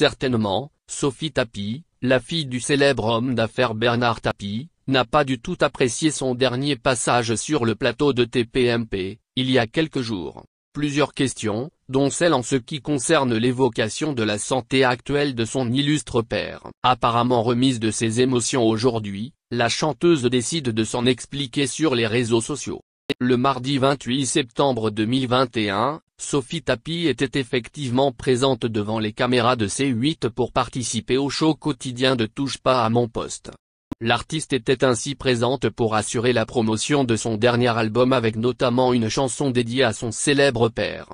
Certainement, Sophie Tapie, la fille du célèbre homme d'affaires Bernard Tapie, n'a pas du tout apprécié son dernier passage sur le plateau de TPMP, il y a quelques jours. Plusieurs questions, dont celle en ce qui concerne l'évocation de la santé actuelle de son illustre père. Apparemment remise de ses émotions aujourd'hui, la chanteuse décide de s'en expliquer sur les réseaux sociaux. Le mardi 28 septembre 2021, Sophie Tapie était effectivement présente devant les caméras de C8 pour participer au show quotidien de Touche pas à mon poste. L'artiste était ainsi présente pour assurer la promotion de son dernier album avec notamment une chanson dédiée à son célèbre père.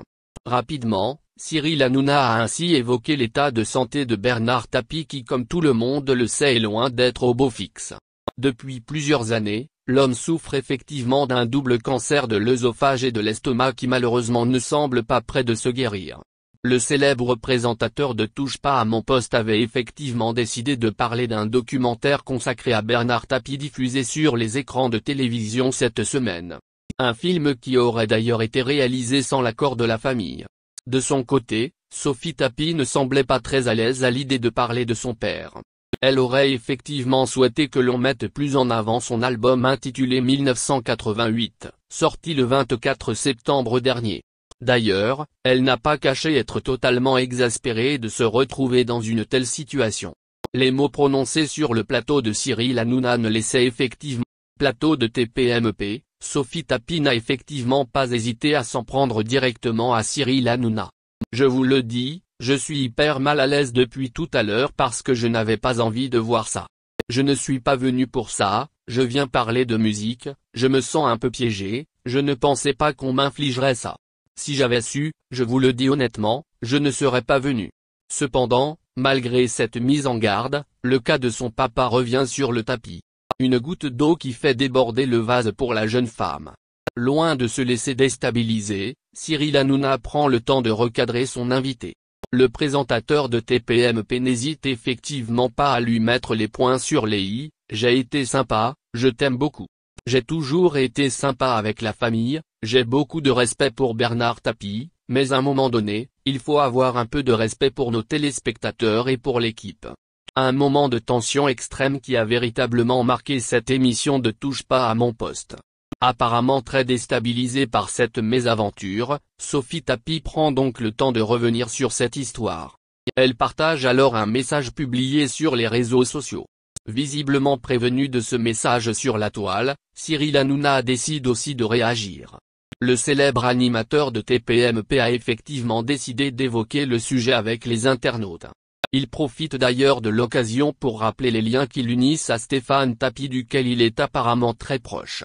Rapidement, Cyril Hanouna a ainsi évoqué l'état de santé de Bernard Tapie qui comme tout le monde le sait est loin d'être au beau fixe. Depuis plusieurs années, l'homme souffre effectivement d'un double cancer de l'œsophage et de l'estomac qui malheureusement ne semble pas près de se guérir. Le célèbre présentateur de Touche pas à mon poste avait effectivement décidé de parler d'un documentaire consacré à Bernard Tapie diffusé sur les écrans de télévision cette semaine. Un film qui aurait d'ailleurs été réalisé sans l'accord de la famille. De son côté, Sophie Tapie ne semblait pas très à l'aise à l'idée de parler de son père. Elle aurait effectivement souhaité que l'on mette plus en avant son album intitulé 1988, sorti le 24 septembre dernier. D'ailleurs, elle n'a pas caché être totalement exaspérée de se retrouver dans une telle situation. Les mots prononcés sur le plateau de Cyril Hanouna ne laissaient effectivement plateau de TPMP, Sophie Tapie n'a effectivement pas hésité à s'en prendre directement à Cyril Hanouna. Je vous le dis, je suis hyper mal à l'aise depuis tout à l'heure parce que je n'avais pas envie de voir ça. Je ne suis pas venu pour ça, je viens parler de musique, je me sens un peu piégé, je ne pensais pas qu'on m'infligerait ça. Si j'avais su, je vous le dis honnêtement, je ne serais pas venu. Cependant, malgré cette mise en garde, le cas de son papa revient sur le tapis. Une goutte d'eau qui fait déborder le vase pour la jeune femme. Loin de se laisser déstabiliser, Cyril Hanouna prend le temps de recadrer son invité. Le présentateur de TPMP n'hésite effectivement pas à lui mettre les points sur les i, j'ai été sympa, je t'aime beaucoup. J'ai toujours été sympa avec la famille, j'ai beaucoup de respect pour Bernard Tapie, mais à un moment donné, il faut avoir un peu de respect pour nos téléspectateurs et pour l'équipe. Un moment de tension extrême qui a véritablement marqué cette émission de Touche pas à mon poste. Apparemment très déstabilisée par cette mésaventure, Sophie Tapie prend donc le temps de revenir sur cette histoire. Elle partage alors un message publié sur les réseaux sociaux. Visiblement prévenu de ce message sur la toile, Cyril Hanouna décide aussi de réagir. Le célèbre animateur de TPMP a effectivement décidé d'évoquer le sujet avec les internautes. Il profite d'ailleurs de l'occasion pour rappeler les liens qui l'unissent à Stéphane Tapie duquel il est apparemment très proche.